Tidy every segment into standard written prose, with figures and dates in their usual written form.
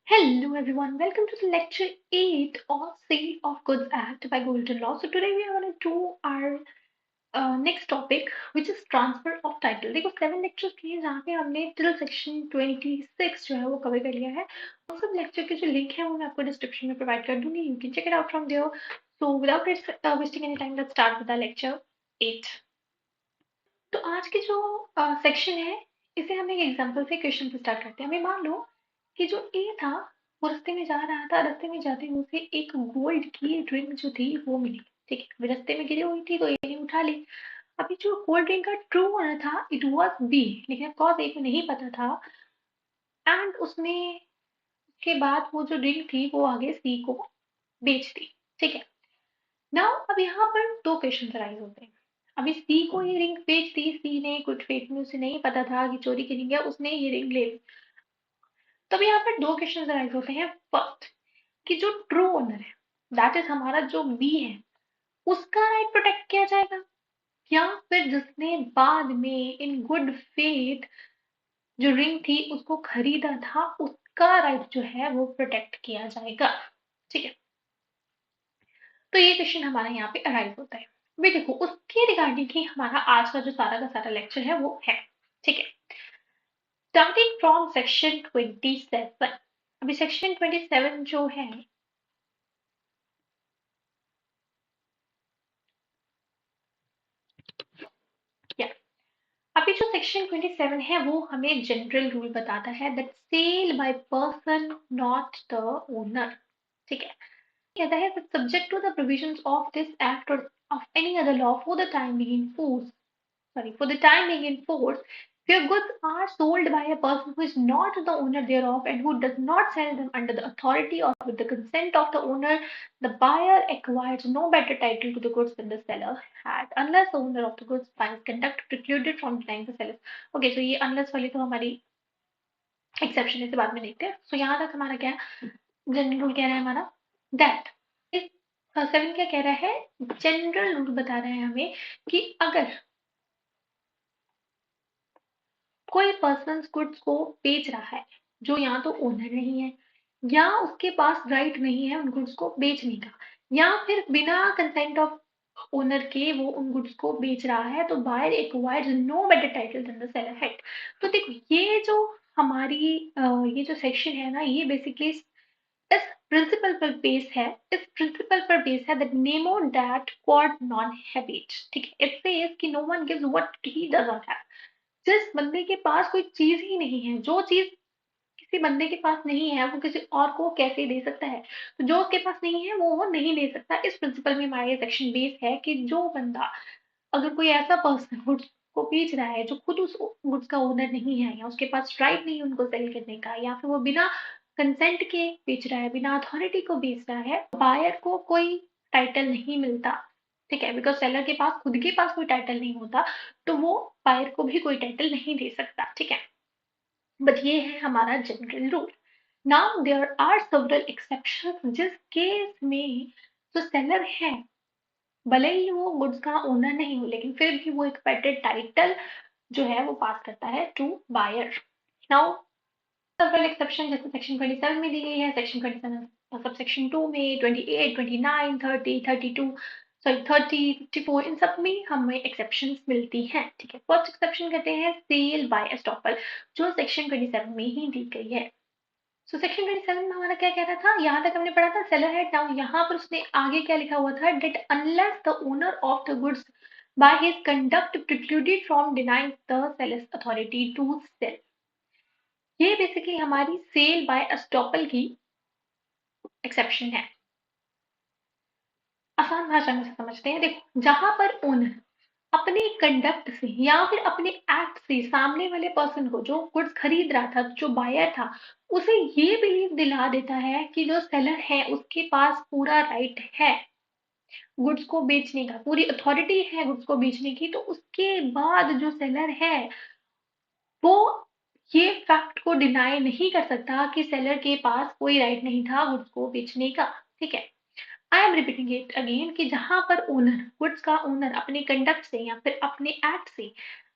Hello everyone, welcome to the lecture 8 of Sale of Goods Act by Golden Law. So today we are going to do our next topic which is transfer of title. देखो 7 lectures किए जहाँ पे हमने till section 26 जो है वो cover कर लिया है। उन सब lecture के जो link है वो मैं आपको description में provide कर दूंगी. You can check it out from there. So without wasting any time, let's start with the lecture 8. तो आज की जो सेक्शन है इसे हम एक एग्जांपल से क्वेश्चन से स्टार्ट करते हैं. हमें मान लो कि जो ए था वो रास्ते में जा रहा था, रास्ते में जाते हुए उसे एक गोल्ड की रिंग जो थी वो मिली. ठीक है, अभी रास्ते में गिरी हुई थी तो ए ने उठा ली. अभी जो गोल्ड रिंग का ट्रू ओनर था इट वाज बी, लेकिन ऑफकोर्स ए को नहीं पता था. एंड उसने के बाद वो जो रिंग थी वो आगे सी को बेच दी. ठीक है, नाउ अब यहाँ पर दो क्वेश्चन अराइज होते हैं. अभी सी को ये रिंग बेच दी, सी ने गुड फेथ में, उसे नहीं पता था कि चोरी की रिंग है, उसने ये रिंग ले ली. तो अभी यहाँ पर दो क्वेश्चन अराइज होते हैं. फर्स्ट, कि जो ट्रू ओनर है दैट इज हमारा जो बी है उसका राइट प्रोटेक्ट किया जाएगा, या फिर जिसने बाद में इन गुड फेथ जो रिंग थी उसको खरीदा था उसका राइट जो है वो प्रोटेक्ट किया जाएगा. ठीक है, तो ये क्वेश्चन हमारा यहाँ पे अराइज होता है. वे देखो उसके रिगार्डिंग ही हमारा आज का जो सारा का सारा लेक्चर है वो है. ठीक है, स्टार्टिंग फ्रॉम सेक्शन 27. अभी सेक्शन 27 जो है या अभी जो सेक्शन 27 है वो हमें जनरल रूल बताता है that sale by person not the owner. ठीक है, कहता है subject to the provisions of this act और of any other law for the time being in force, for the time being in force, where goods are sold by a person who is not the owner thereof and who does not sell them under the authority or with the consent of the owner, the buyer acquires no better title to the goods than the seller had, unless the owner of the goods finds conduct precluded from denying the seller. Okay, so ये unless वाली तो हमारी exception है, इसे बाद में देखते हैं. So यहाँ तक हमारा क्या है, जनरल रूल कह रहा है हमारा दैट सेवन क्या कह रहा है, जनरल रूल बता रहा है हमें कि अगर कोई पर्सन गुड्स को बेच रहा है जो या तो ओनर नहीं है या उसके पास राइट नहीं है उन गुड्स को बेचने का, या फिर बिना कंसेंट ऑफ ओनर के वो उन गुड्स को बेच रहा है, तो buyer acquires no better title than the seller had. तो देखो ये जो हमारी ये जो सेक्शन है ना ये बेसिकली इस प्रिंसिपल पर बेस है, इस प्रिंसिपल पर बेस है that nemo dat quod non habet. ठीक है, इट सेज कि no one gives what he does not have. जिस बंदे के पास कोई चीज ही नहीं है, जो चीज किसी बंदे के पास नहीं है वो किसी और को कैसे दे सकता है. तो जो उसके पास नहीं है वो नहीं दे सकता. इस प्रिंसिपल में हमारा ये सेक्शन बेस है कि जो बंदा, अगर कोई ऐसा पर्सन गुड्स को बेच रहा है जो खुद उस गुड्स का ओनर नहीं है या उसके पास राइट नहीं है उनको सेल करने का, या फिर वो बिना कंसेंट के बेच रहा है, बिना अथॉरिटी को बेच रहा है, बायर को कोई टाइटल नहीं मिलता. ठीक है, बिकॉज सेलर के पास खुद के पास कोई टाइटल नहीं होता तो वो बायर को भी कोई टाइटल नहीं दे सकता. ठीक है, बट ये है हमारा general rule. Now there are several exceptions जिस केस में जो सेलर है भले ही वो गुड्स का ओनर नहीं हो लेकिन फिर भी वो एक पेटेंट टाइटल जो है वो पास करता है to buyer. Now several exception जैसे सेक्शन 27 में दी गई है, सेक्शन 27 सब सेक्शन 2 में 28, 29, 30, 32, सॉरी 30, 54, इन सब में हमें एक्सेप्शंस मिलती हैं. ठीक है, फर्स्ट एक्सेप्शन कहते हैं सेल बाय एस्टॉपल, जो सेक्शन 27 में ही दी गई है. सो सेक्शन 27 में हमारा क्या कह रहा था, यहाँ तक हमने पढ़ा था सेलर हेड. नाउ यहाँ पर उसने आगे क्या लिखा हुआ था, that unless the owner of the goods by his conduct precluded from denying the seller's authority to sell. ये बेसिकली हमारी सेल बाय एस्टॉपल की एक्सेप्शन है. आसान भाषा में समझते हैं. देखो जहां पर ओनर अपने कंडक्ट से या फिर अपने एक्ट से सामने वाले पर्सन को जो गुड्स खरीद रहा था, जो बायर था, उसे ये बिलीव दिला देता है कि जो सेलर है उसके पास पूरा राइट है गुड्स को बेचने का, पूरी अथॉरिटी है गुड्स को बेचने की, तो उसके बाद जो सेलर है वो ये फैक्ट को डिनाई नहीं कर सकता कि सेलर के पास कोई राइट नहीं था गुड्स को बेचने का. ठीक है, I am repeating it again कि जहां पर ओनर, गुड्स का ओनर अपने कंडक्ट से या फिर अपने एक्ट से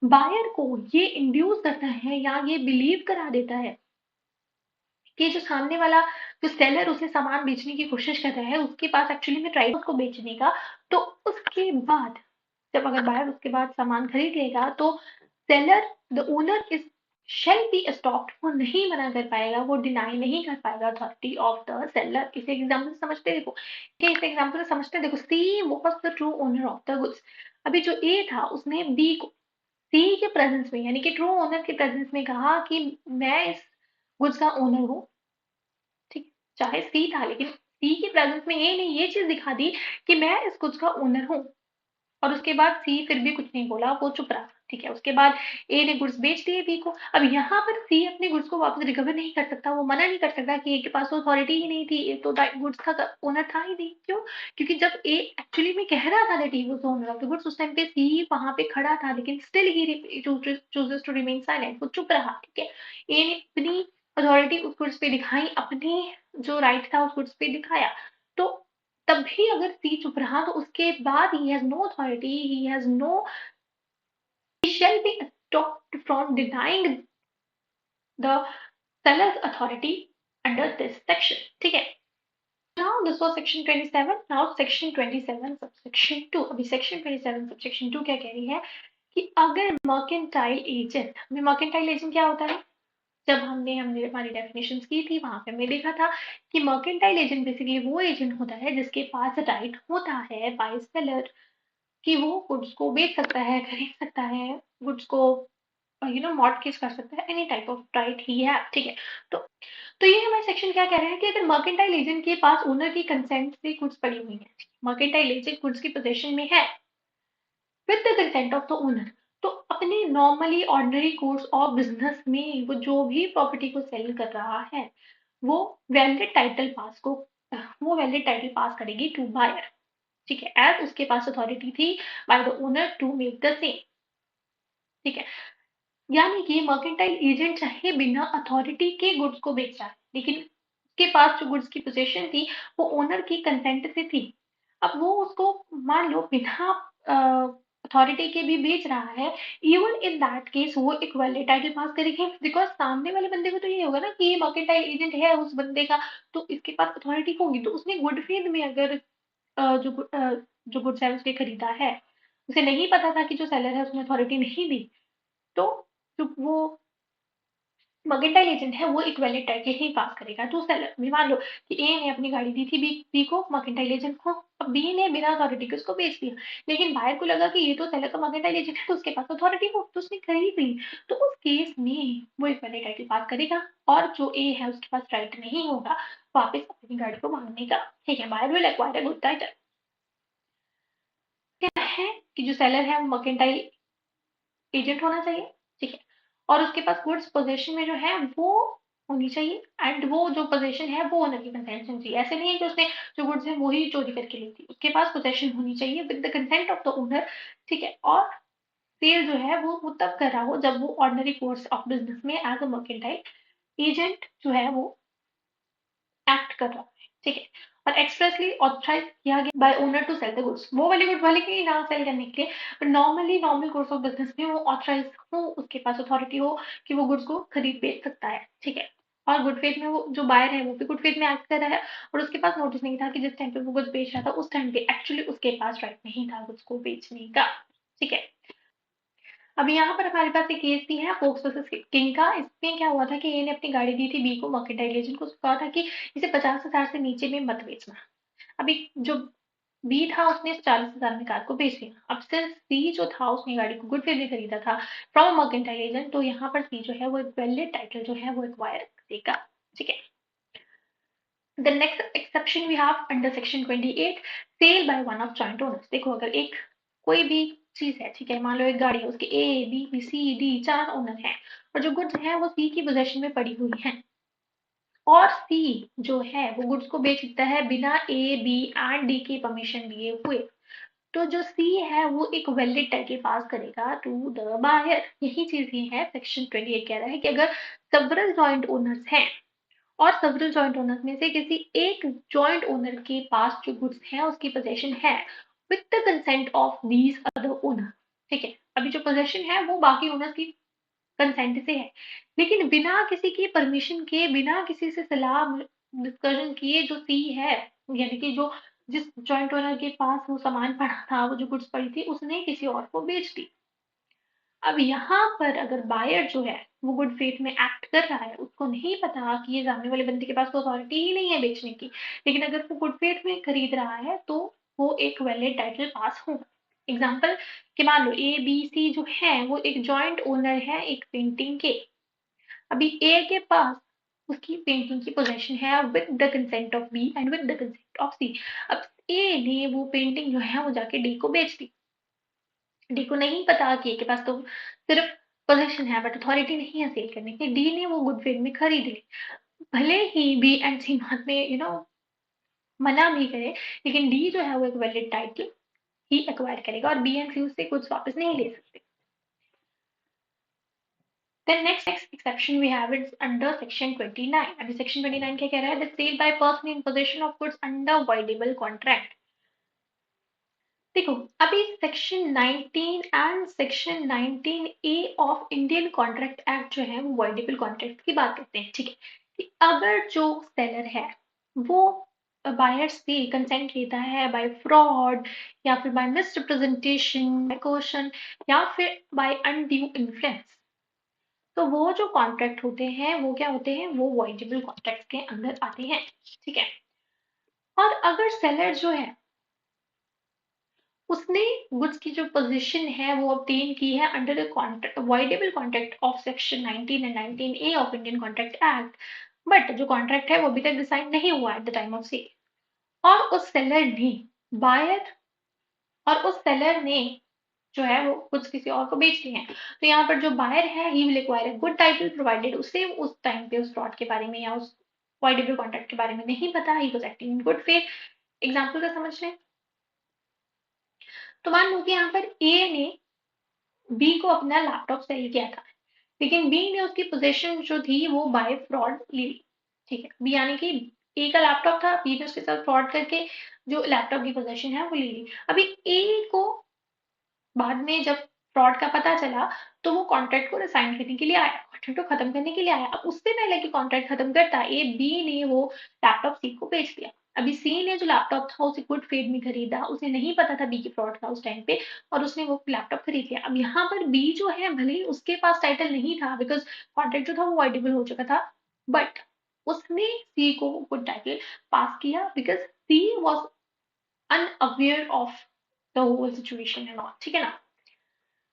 बायर को ये इंड्यूस करता है या ये बिलीव करा देता है कि जो सामने वाला जो सेलर उसे सामान बेचने की कोशिश कर रहा है, उसके पास एक्चुअली में राइट उसको बेचने का, तो उसके बाद जब अगर बायर उसके बाद सामान खरीद लेगा तो seller the owner is shall be stopped, वो नहीं मना कर पाएगा, वो डिनाई नहीं कर पाएगा अथॉरिटी ऑफ द सेलर। इसे एग्जांपल समझते देखो, कि इस एग्जांपल से समझते देखो, she was the true owner of the goods. अभी जो ए था उसने बी को सी के प्रेजेंस में यानी कि ट्रू ओनर के प्रेजेंस में कहा कि मैं इस गुड्स का ओनर हूँ, ठीक, चाहे सी था लेकिन सी के प्रेजेंस में ए ने ये चीज दिखा दी कि मैं इस गुड्स का ओनर हूँ। और उसके बाद सी फिर भी कुछ नहीं बोला, वो चुप रहा, ठीक है। उसके बाद ए ने गुड्स बेच दिए बी को। अब यहाँ पर सी अपने गुड्स को वापस रिकवर नहीं कर सकता, वो मना नहीं कर सकता कि ए के पास तो अथॉरिटी ही नहीं थी, ए तो गुड्स का ओनर था ही नहीं। क्यों? क्योंकि जब ए एक्चुअली में कह रहा था that he was owner of the goods, उस टाइम पे सी वहां पे खड़ा था, लेकिन still he chooses to remain silent, वो चुप रहा, ठीक है। ए ने अपनी अथॉरिटी उस गुड्स पे दिखाई, अपनी जो राइट था उस गुड्स पे दिखाया, तो तब भी अगर सी चुप रहा तो उसके बाद he has no authority, he has no, he shall be stopped from denying the seller's authority under this section, ठीक है। Now this was section 27, now section 27 subsection 2। अभी section 27 subsection 2 क्या कह रही है कि अगर mercantile agent, mercantile agent क्या होता है, जब हमने हमने हमारी डेफिनेशंस की थी वहां पे हमने देखा था कि मर्केंटाइल एजेंट बेसिकली वो एजेंट होता है जिसके पास राइट होता है बाय सेलर कि वो गुड्स को बेच सकता है, खरीद सकता है, गुड्स को मॉर्टगेज कर सकता है, एनी टाइप ऑफ राइट ही है, ठीक है। तो ये हमारे सेक्शन क्या कह रहे हैं कि अगर मर्केंटाइल एजेंट के पास ओनर की कंसेंट से गुड्स पड़ी हुई है, मर्केंटाइल एजेंट गुड्स की पोजीशन में है with the consent of the owner, तो अपने normally ordinary course of business में वो जो भी प्रॉपर्टी को सेल कर रहा है वो वैलिड टाइटल पास को वो वैलिड टाइटल पास करेगी टू बायर, ठीक है, एज उसके पास अथॉरिटी थी by the owner to make the same, ठीक है। यानी कि मर्केंटाइल एजेंट चाहे बिना अथॉरिटी के गुड्स को बेच रहा है, लेकिन उसके पास जो गुड्स की पोजीशन थी वो ओनर की कंसेंट से थी। अब वो उसको मान लो बिना अथॉरिटी के भी बेच रहा है, इवन इन दैट केस वो एक वैलिड टाइटल पास करेगी, बिकॉज सामने वाले बंदे को तो ये होगा ना कि ये मर्केंटाइल एजेंट है उस बंदे का, तो इसके पास अथॉरिटी होगी, तो उसने गुड फेथ में अगर जो गुड्स है उसने खरीदा है, उसे नहीं पता था कि जो सेलर है उसने अथॉरिटी नहीं दी, तो जो वो मर्केंटाइल एजेंट है वो एक वैलिड टाइटल ही पास करेगा टू सेलर। मान लो कि ए ने अपनी गाड़ी दी थी बी को, मर्केंटाइल एजेंट को, अब बी ने बिना अथॉरिटी के उसको बेच दिया, लेकिन बायर को लगा कि ये तो सेलर का मर्केंटाइल एजेंट है तो उसके पास अथॉरिटी हो, तो उसने खरीद ली, तो उस केस में वो एक वैलिड टाइटल पास करेगा, और जो ए है उसके पास राइट नहीं होगा वापस अपनी गाड़ी को मांगने का, ठीक है। Buyer will acquire a good title. क्या है कि जो सेलर है वो मर्केंटाइल एजेंट होना चाहिए, ठीक है, और उसके पास गुड्स पोजीशन में जो है वो होनी चाहिए, एंड वो जो पोजीशन है वो ओनर की कंसेंट से चाहिए। ऐसे नहीं है कि उसने जो गुड्स है वो ही चोरी करके ली थी, उसके पास पोजीशन होनी चाहिए with the consent of the owner, ठीक है। और सेल जो है वो तब कर रहा हो जब वो ऑर्डिनरी कोर्स ऑफ बिजनेस में एज अ मर्केंटाइल एजेंट जो है वो एक्ट कर रहा है, ठीक है। और एक्सप्रेसली ऑथराइज किया गया by owner to sell the goods, वो वाली गुड वाले की ना सेल करने के लिए, पर normally normal course of business में वो ऑथराइज हो, उसके पास अथॉरिटी हो कि वो गुड्स को खरीद बेच सकता है, ठीक है। और गुड फेथ में वो जो बायर है वो भी गुड फेथ में एक्ट कर रहा है, और उसके पास नोटिस नहीं था कि जिस टाइम पे वो गुड्स बेच रहा था उस टाइम पे एक्चुअली उसके पास राइट नहीं था गुड्स को बेचने का, ठीक है। अभी यहाँ पर हमारे पास एक केस भी है फोक्स वर्सेस किंग का। इसमें क्या हुआ था कि ए ने अपनी गाड़ी दी थी बी को, मर्केंटाइल एजेंट को, उसको कहा था कि इसे 50,000 से नीचे में मत बेचना। अभी जो बी था उसने 40,000 में कार को बेच दिया। अब सिर्फ सी जो था उसने गाड़ी को गुड फेथ में खरीदा था फ्रॉम मर्केंटाइल एजेंट, तो यहाँ पर सी जो है वो एक वैलिड टाइटल जो है वो एक्वायर करेगा, ठीक है। The next exception we have under section 28, sale by one of joint owners। देखो अगर एक कोई भी चीज है, ठीक है, मान लो एक गाड़ी है, उसके A B C D 4 owner हैं, और जो गुड्स हैं वो सी की पोजेशन में पड़ी हुई हैं, और सी जो है वो गुड्स को बेच सकता है बिना ए बी एंड डी की परमिशन लिए हुए, तो जो सी है वो एक वैलिड टाइटल पास करेगा टू द बायर। यही चीज ही है सेक्शन 28 कह रहा है कि अगर सेवरल जॉइंट ओनर्स हैं और सेवरल जॉइंट ओनर्स में से किसी एक जॉइंट ओनर के पास जो गुड्स है उसकी पोजेशन है with the consent of these other owner, ठीक है। अभी जो पोजेशन है वो बाकी ओनर्स की कंसेंट से है, लेकिन बिना किसी की परमिशन के, बिना किसी से सलाह डिस्कशन किए जो सी है, यानी कि जो जिस जॉइंट ओनर के पास वो सामान पड़ा था, वो जो गुड्स पड़ी थी, उसने किसी और को बेच दी। अब यहाँ पर अगर बायर जो है वो गुड फेथ में एक्ट कर रहा है, उसको नहीं पता कि ये सामने वाले बंदे के पास तो अथॉरिटी ही नहीं है बेचने की, लेकिन अगर वो गुड फेथ में खरीद रहा है तो वो एक वैलिड टाइटल पास होगा। एग्जाम्पल कि मान लो ए बी सी जो है वो एक जॉइंट ओनर है एक पेंटिंग के। अभी ए के पास उसकी पेंटिंग की पोजेशन है with the consent of B and with the consent of C. अब ए ने वो पेंटिंग जो है वो जाके डी को बेच दी। डी को नहीं पता कि ए के पास तो सिर्फ पोजीशन है बट अथॉरिटी नहीं है सेल करने की। डी ने वो गुड फेथ में खरीद ली। भले ही बी एंड सी बाद में मना भी करे, लेकिन डी जो है वो एक वैलिड टाइटल ही एक्वायर करेगा और बी एंड सी उससे कुछ वापस नहीं ले सकते। Then next exception we have is under section 29. अभी section 29 क्या कह रहा है? The sale by person in possession of goods under voidable contract. देखो अभी section 19 and section 19A of Indian contract act जो है वो वॉइडेबल कॉन्ट्रैक्ट की बात करते हैं। ठीक है कि अगर जो सेलर है वो बायर से कंसेंट लेता है बाय फ्रॉड या फिर बाय मिसरिप्रेजेंटेशन, बाय कोशन या फिर बाय अनड्यू इन्फ्लुएंस, तो वो जो कॉन्ट्रैक्ट होते हैं वो क्या होते हैं? वो वॉइडेबल कॉन्ट्रैक्ट के अंदर आते हैं। ठीक है। और अगर सेलर जो है उसने गुड्स की जो पोजीशन है वो ऑब्टेन की है under the voidable contract of section 19 and 19A of Indian contract act, but जो कॉन्ट्रैक्ट है वो अभी तक डिसाइड नहीं हुआ at the time of sale, और उस सेलर ने बायर और उस सेलर ने जो है वो कुछ किसी और को बेच दिए हैं, तो यहाँ पर जो बायर है ही will acquire a good title provided उसे उस टाइम पे उस फ्रॉड के बारे में या उस वॉइडेबल कॉन्ट्रैक्ट के बारे में नहीं पता, ही was acting in good faith. Example का समझ लें तो मान लो कि यहाँ पर ए ने बी को अपना लैपटॉप सेल किया था, लेकिन बी ने उसकी पोजीशन जो थी वो बाय फ्रॉड ले ली। ठीक है, बी यानी कि ए का लैपटॉप था, बी ने उसके साथ फ्रॉड करके जो लैपटॉप की पोजीशन है वो ले ली। अभी ए को बाद में जब फ्रॉड का पता चला तो वो कॉन्ट्रैक्ट को रिसाइन करने के लिए आया, कॉन्ट्रैक्ट को खत्म करने के लिए आया। अब उससे पहले कि कॉन्ट्रैक्ट खत्म करता ए बी ने वो लैपटॉप सी को बेच दिया। अभी सी ने जो लैपटॉप था उसे गुड फेथ में खरीदा, उसे नहीं पता था बी की फ्रॉड था उस टाइम पे, और उसने वो लैपटॉप खरीद लिया। अब यहाँ पर बी जो है भले ही उसके पास टाइटल नहीं था बिकॉज कॉन्ट्रैक्ट जो था वो वॉइडेबल हो चुका था, बट उसने सी को गुड टाइटल पास किया because she was unaware of the whole situation and all. ठीक है ना।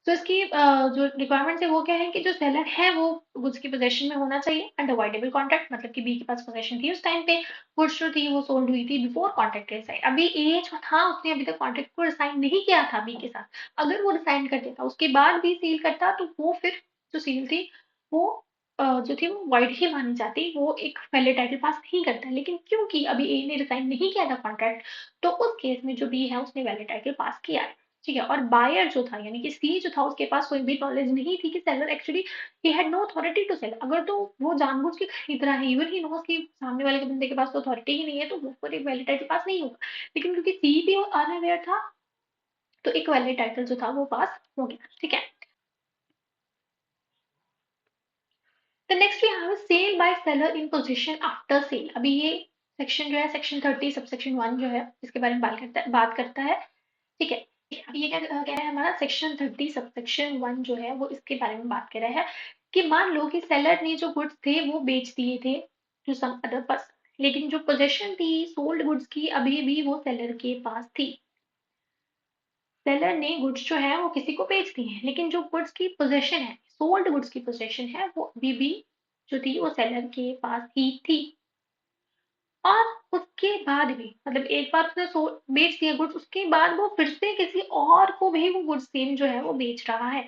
तो इसकी जो रिक्वायरमेंट है वो क्या है कि जो सेलर है वो गुड्स की पोजेशन में होना चाहिए अंडर वॉइडेबल कॉन्ट्रैक्ट, मतलब कि बी के पास पोजेशन थी उस टाइम पे, गुड्स जो थी वो सोल्ड हुई थी बिफोर कॉन्ट्रैक्ट रिसाइन। अभी ए जो था उसने अभी तक कॉन्ट्रैक्ट को रिसाइन नहीं किया था बी के साथ, अगर वो रिसाइन कर देता उसके बाद भी सील करता तो वो फिर जो सील थी वो जो थी वो वाइड ही मानी जाती, वो एक वैलिड टाइटल पास नहीं करता। लेकिन क्योंकि अभी ए ने रिसाइन नहीं किया था कॉन्ट्रैक्ट, तो उस केस में जो बी है उसने वैलिड टाइटल पास किया है। ठीक है, और बायर जो था यानी कि सी जो था उसके पास कोई भी नॉलेज नहीं थी कि seller actually he had no authority to sell. अगर तो वो जानबूझ के खरीद रहा है, इवन ही नोस कि सामने वाले के बंदे के पास तो अथॉरिटी ही नहीं है, तो वो पर एक वैलिड टाइटल पास नहीं होगा। लेकिन क्योंकि सी भी अनअवेयर था तो एक वैलिड टाइटल जो था वो पास हो गया। ठीक है। The next we have sale by seller in position after sale. अभी ये सेक्शन जो है सेक्शन 30 सबसेक्शन 1 जो है इसके बारे में बात करता है। ठीक है। अभी ये क्या कह रहा है हमारा सेक्शन 30 सबसेक्शन 1 जो है वो इसके बारे में बात कर रहा है कि मान लो कि सेलर ने जो गुड्स थे वो बेच दिए थे टू सम अदर पर्सन, लेकिन जो पोजीशन थी सोल्ड गुड्स की अभी भी वो सेलर के पास थी। सेलर ने गुड्स जो है वो किसी को बेच दिए हैं, लेकिन जो गुड्स की पोजीशन है, सोल्ड गुड्स की पोजीशन है, वो अभी भी जो थी वो सेलर के पास ही थी। और उसके बाद भी मतलब एक बार उसने बेच दिया गुड्स, उसके बाद वो फिर से किसी और को भी वो गुड्स सेम जो है वो बेच रहा है।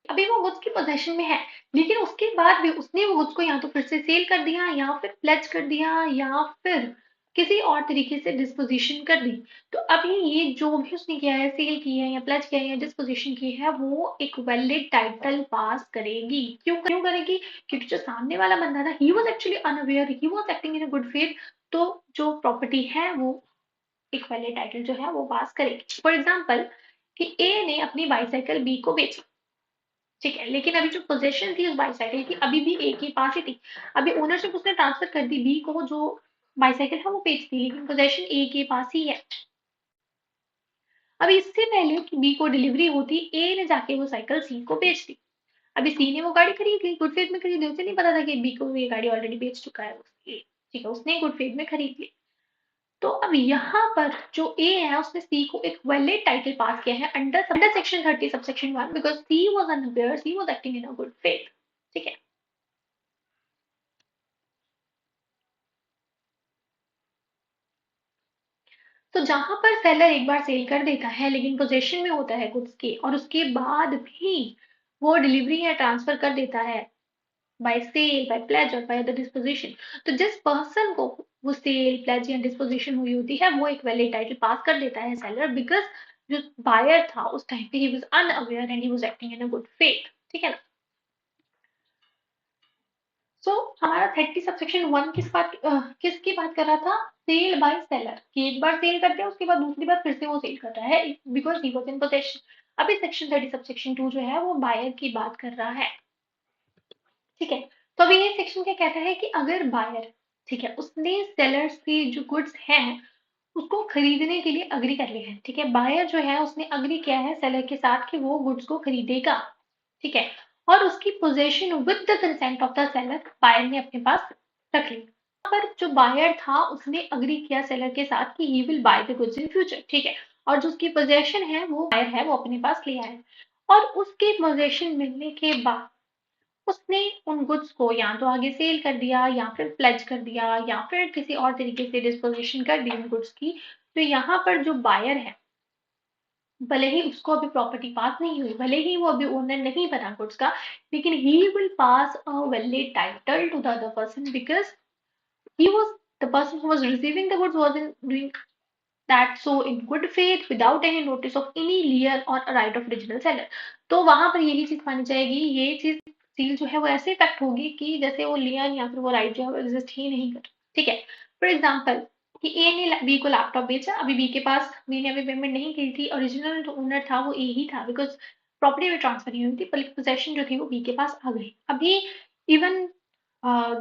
अभी वो गुड्स की पोजीशन में है, लेकिन उसके बाद भी उसने वो गुड्स को या तो फिर से सेल कर दिया या फिर प्लेज कर दिया या फिर किसी और तरीके से डिस्पोजिशन कर दी। तो अभी ये जो भी उसने किया है, सेल की है या प्लेज किया है या डिस्पोजिशन की है, वो एक वैलिड टाइटल पास करेगी। क्यों करेगी? क्योंकि जो सामने वाला बंदा था he was actually unaware, he was acting in a good faith, तो जो प्रॉपर्टी है वो एक वैलिड टाइटल जो है वो पास करेगी। फॉर एग्जाम्पल कि ए ने अपनी बाईसाइकिल बी को बेची, ठीक है, लेकिन अभी जो पोजेशन थी उस बाईसाइकिल की अभी भी ए के पास ही थी। अभी ओनरशिप उसने ट्रांसफर कर दी बी को, जो बाईसाइकिल है वो बेच दी, लेकिन पोजेशन ए के पास ही है। अभी इससे पहले कि बी को डिलीवरी होती, ए ने जाके वो साइकिल सी को बेच दी। अभी सी ने वो गाड़ी खरीद ली, गुड फेथ में खरीदी, उसे नहीं पता था कि बी को ये गाड़ी ऑलरेडी बेच चुका है ए। ठीक है, उसने गुड फेथ में खरीद ली। तो अब यहाँ पर जो ए है उसने सी को एक वैलिड टाइटल पास किया है under section 30 subsection 1 because she was unaware, she was acting in a good faith. ठीक है, तो जहां पर सेलर एक बार सेल कर देता है लेकिन पोजेशन में होता है गुड्स के, और उसके बाद भी वो डिलीवरी या ट्रांसफर कर देता है बाय सेल, बाय प्लेज और बाय द डिस्पोजिशन, तो जिस पर्सन को वो सेल, प्लेज या डिस्पोजिशन हुई होती है वो एक वैलिड टाइटल पास कर देता है सेलर, बिकॉज जो बायर था उस टाइम पे he was unaware and he was acting in a good faith. ठीक है ना। सो हमारा 30 सबसेक्शन 1 किसकी बात कर रहा था? सेल बाय सेलर, कि एक बार सेल करते हैं उसके बाद दूसरी बार फिर से वो सेल कर रहा है because he was in possession. अभी सेक्शन 30 सबसेक्शन 2 जो है वो बायर की बात कर रहा है। ठीक है, तो अभी ये सेक्शन क्या कहता है कि अगर बायर, ठीक है, उसने सेलर से जो गुड्स हैं उसको खरीदने के लिए अग्री कर लिया है। ठीक है, बायर जो है उसने अग्री किया है सेलर के साथ कि वो गुड्स को खरीदेगा। ठीक है, और उसकी possession with the consent of the seller buyer ने अपने पास रख ली। पर जो बायर था उसने अग्री किया सेलर के साथ कि he will by the goods in future. ठीक है, और जो उसकी पोजेशन है वो बायर है वो अपने पास लिया है, और उसके पोजेशन मिलने के बाद उसने उन गुड्स को या तो आगे सेल कर दिया या फिर प्लेज कर दिया या फिर किसी और तरीके से डिस्पोजिशन कर दी उन गुड्स की। तो यहाँ पर जो बायर है, भले ही उसको अभी प्रॉपर्टी पास नहीं हुई, भले ही वो अभी ओनर नहीं बना गुड्स का, लेकिन he will pass a valid title to the other person because he was the person who was receiving the goods wasn't doing that so in good faith without any notice of any lien or a right of original seller। तो वहां पर यही चीज मानी जाएगी, ये चीज seal जो है वो ऐसे इफेक्ट होगी कि जैसे वो लियन या फिर वो राइट जो है वो एग्जिस्ट ही नहीं कर। ठीक है, फॉर एग्जाम्पल कि ए ने बी को लैपटॉप बेचा, अभी बी के पास, बी ने अभी पेमेंट नहीं की थी, ओरिजिनल जो ओनर था वो ए ही था बिकॉज प्रॉपर्टी में ट्रांसफर नहीं हुई थी, पर पोजेशन जो थी वो बी के पास आ गई। अभी इवन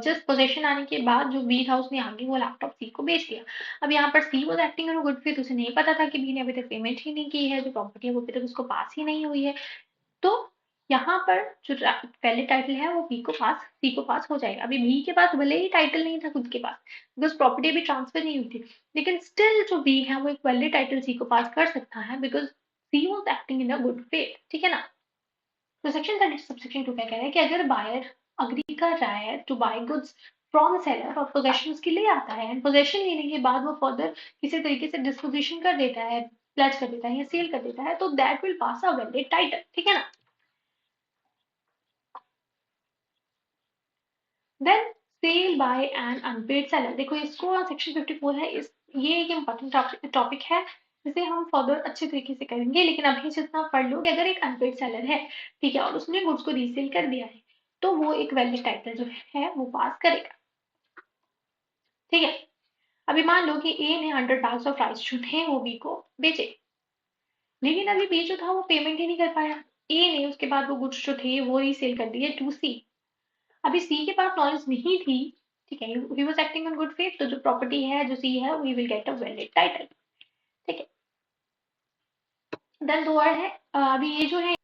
जस्ट पोजेशन आने के बाद जो बी था उसने आगे वो लैपटॉप सी को बेच दिया। अब यहाँ पर she was acting on good faith, उसे नहीं पता था कि बी ने अभी तक पेमेंट ही नहीं की है, जो प्रॉपर्टी है वो अभी तक उसको पास ही नहीं हुई है। तो यहाँ पर जो पहले टाइटल है वो बी को पास, सी को पास हो जाएगा। अभी बी के पास भले ही टाइटल नहीं था खुद के पास बिकॉज प्रॉपर्टी अभी ट्रांसफर नहीं हुई थी, लेकिन स्टिल जो बी है वो एक वैलिड टाइटल सी को पास कर सकता है because she was acting in a good faith. ठीक है ना। तो सेक्शन 30 सबसेक्शन 2 क्या कह रहा है कि अगर बायर अग्री कर रहा है to buy goods from seller और पोजेशन उसके लिए आता है एंड पोजेशन लेने के बाद वो फर्दर किसी तरीके से डिस्पोजिशन कर देता है, प्लेज कर देता है या सेल कर देता है, तो that will pass a valid title. ठीक है ना। Then sale by an unpaid seller, देखो इसको सेक्शन 54 है, इस ये एक इम्पोर्टेंट टॉपिक है जिसे हम फर्दर अच्छे तरीके से करेंगे, लेकिन अभी जितना पढ़ लो कि अगर एक अनपेड सेलर है, ठीक है, और उसने गुड्स को रीसेल कर दिया है, तो वो एक वैलिड टाइटल जो है वो पास करेगा। ठीक है, अभी मान लो कि ए ने 100 बैग्स ऑफ राइस जो थे वो बी को बेचे, लेकिन अभी बी जो था वो पेमेंट ही नहीं कर पाया। ए ने उसके बाद वो गुड्स जो थे वो रीसेल कर दिए टू सी। अभी सी के पास नॉलेज नहीं थी, ठीक है, he was acting on good faith, तो जो प्रॉपर्टी है जो सी है we will get a valid title. ठीक है, देन दो वर्ड है, अभी ये जो है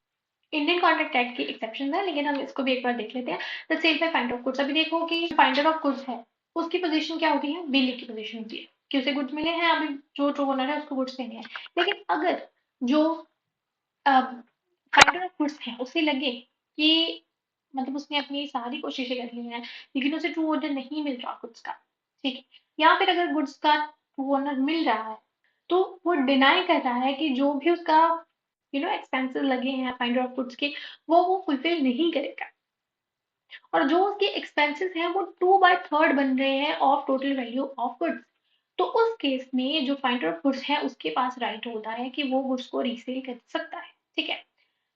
इंडियन कॉन्ट्रैक्ट एक्ट की एक्सेप्शन है, लेकिन हम इसको भी एक बार देख लेते हैं। The sale by finder of goods, अभी देखो कि फाइंडर ऑफ गुड्स है उसकी पोजीशन क्या होती है? बिल की पोजीशन होती है कि उसे गुड्स मिले हैं, अभी जो ओनर है उसको गुड्स देने हैं। लेकिन अगर जो फाइंडर ऑफ गुड्स है उसे लगे कि मतलब उसने अपनी सारी कोशिशें कर ली हैं लेकिन उसे ट्रू ओनर नहीं मिल रहा गुड्स का, ठीक है, या फिर अगर गुड्स का ट्रू ओनर मिल रहा है तो वो डिनाई कर रहा है कि जो भी उसका एक्सपेंसेस लगे हैं फाइंडर ऑफ गुड्स के वो फुलफिल नहीं करेगा, और जो उसके एक्सपेंसेस हैं वो 2/3 बन रहे हैं of total value of goods, तो उस केस में जो फाइंडर ऑफ गुड्स है उसके पास राइट होता है कि वो गुड्स को रीसेल कर सकता है। ठीक है,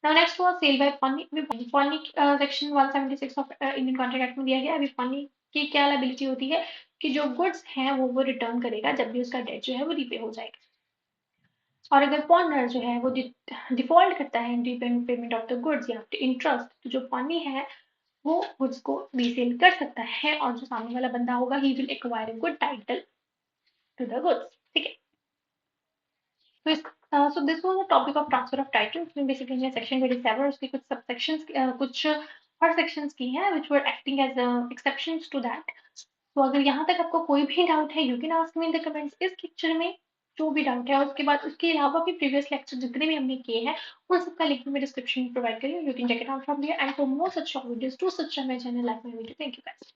now next was sale by pawnee. Pawnee section 176 of Indian contract act में दिया गया। अभी फनी की क्या लायबिलिटी होती है कि जो गुड्स हैं वो रिटर्न करेगा जब भी उसका डेट जो है वो रीपे हो जाएगा। और अगर पॉनर जो है वो डिफ़ॉल्ट करता है इन पेमेंट ऑफ द गुड्स या इंटरेस्ट, तो जो पानी है वो गुड्स को रीसेल कर सकता है और जो सामने वाला बंदा होगा he will acquire a good title to the goods. ठीक है। So this was the topic of transfer of title, इसमें बेसिकली हमने सेक्शन 27 और उसके कुछ सबसेक्शंस कुछ और सेक्शंस की हैं which were acting as exceptions to that। तो अगर यहाँ तक आपको कोई भी डाउट है you can ask me in the comments इस लेक्चर में जो भी डाउट है। और उसके बाद उसके अलावा भी प्रीवियस लेक्चर जितने भी हमने किए हैं उन सबका लिंक मैं डिस्क्रिप्शन में प्रोवाइड करी हूँ। You can check it out from there and for more such short videos do subscribe my channel, like my video। Thank you guys।